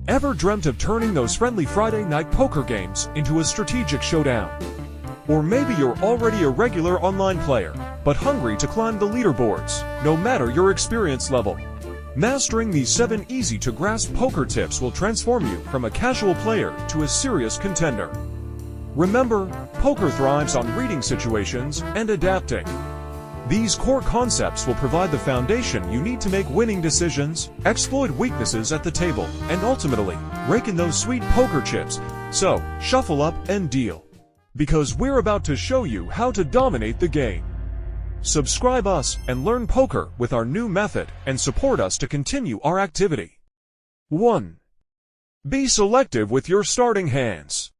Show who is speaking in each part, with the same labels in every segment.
Speaker 1: Ever dreamt of turning those friendly Friday night poker games into a strategic showdown? Or maybe you're already a regular online player, but hungry to climb the leaderboards, no matter your experience level. Mastering these 7 easy-to-grasp poker tips will transform you from a casual player to a serious contender. Remember, poker thrives on reading situations and adapting. These core concepts will provide the foundation you need to make winning decisions, exploit weaknesses at the table, and ultimately, rake in those sweet poker chips. So, shuffle up and deal. Because we're about to show you how to dominate the game. Subscribe us and learn poker with our new method and support us to continue our activity. 1. Be selective with your starting hands.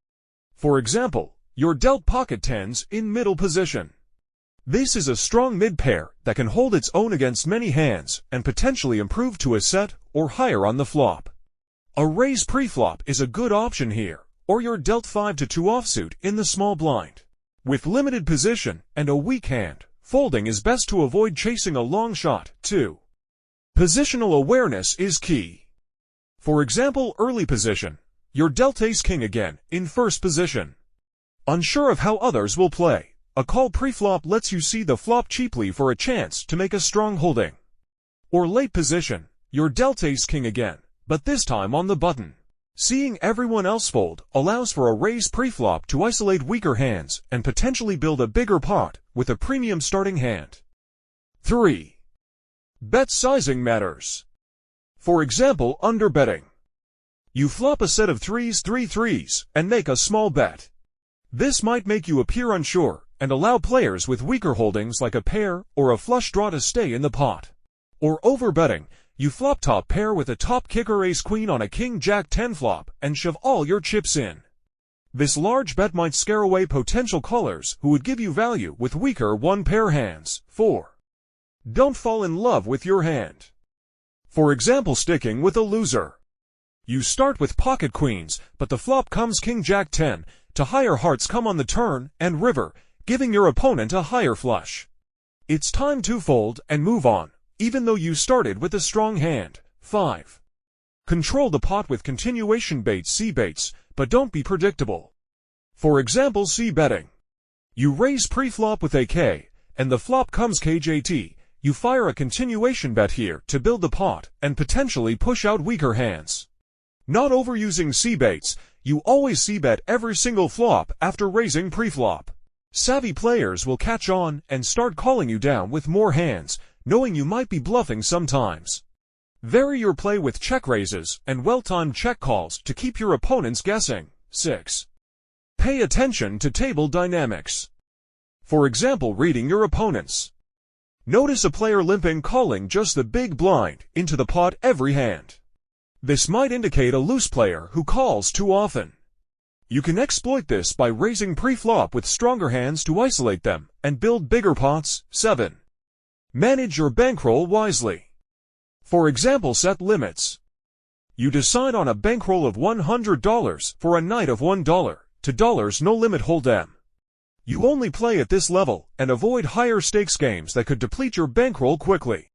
Speaker 1: For example, you're dealt pocket tens in middle position. This is a strong mid-pair that can hold its own against many hands and potentially improve to a set or higher on the flop. A raise pre-flop is a good option here, or you're dealt 5-2 offsuit in the small blind. With limited position and a weak hand, folding is best to avoid chasing a long shot. 2. Positional awareness is key. For example, early position, you're dealt ace-king again in first position. Unsure of how others will play, a call pre-flop lets you see the flop cheaply for a chance to make a strong holding. Or late position, you're dealt ace-king again, but this time on the button. Seeing everyone else fold allows for a raise pre-flop to isolate weaker hands and potentially build a bigger pot with a premium starting hand. 3. Bet sizing matters. For example, underbetting. You flop a set of 3s and make a small bet. This might make you appear unsure and allow players with weaker holdings like a pair or a flush draw to stay in the pot. Or overbetting, you flop top pair with a top kicker ace-queen on a king-jack-10 flop and shove all your chips in. This large bet might scare away potential callers who would give you value with weaker one-pair hands. 4. Don't fall in love with your hand. For example, sticking with a loser. You start with pocket queens, but the flop comes king-jack-10, to higher hearts come on the turn and river, giving your opponent a higher flush. It's time to fold and move on, even though you started with a strong hand. 5. Control the pot with continuation baits, c-baits, but don't be predictable. For example, c-betting. You raise pre-flop with a K, and the flop comes kjt. You fire a continuation bet here to build the pot and potentially push out weaker hands. Not overusing c-baits, you always c-bet every single flop after raising pre-flop. Savvy players will catch on and start calling you down with more hands, knowing you might be bluffing sometimes. Vary your play with check raises and well-timed check calls to keep your opponents guessing. 6. Pay attention to table dynamics. For example, reading your opponents. Notice a player limping calling just the big blind into the pot every hand. This might indicate a loose player who calls too often. You can exploit this by raising pre-flop with stronger hands to isolate them and build bigger pots. 7. Manage your bankroll wisely. For example, set limits. You decide on a bankroll of $100 for a night of $1 to dollars no limit hold'em. You only play at this level and avoid higher stakes games that could deplete your bankroll quickly.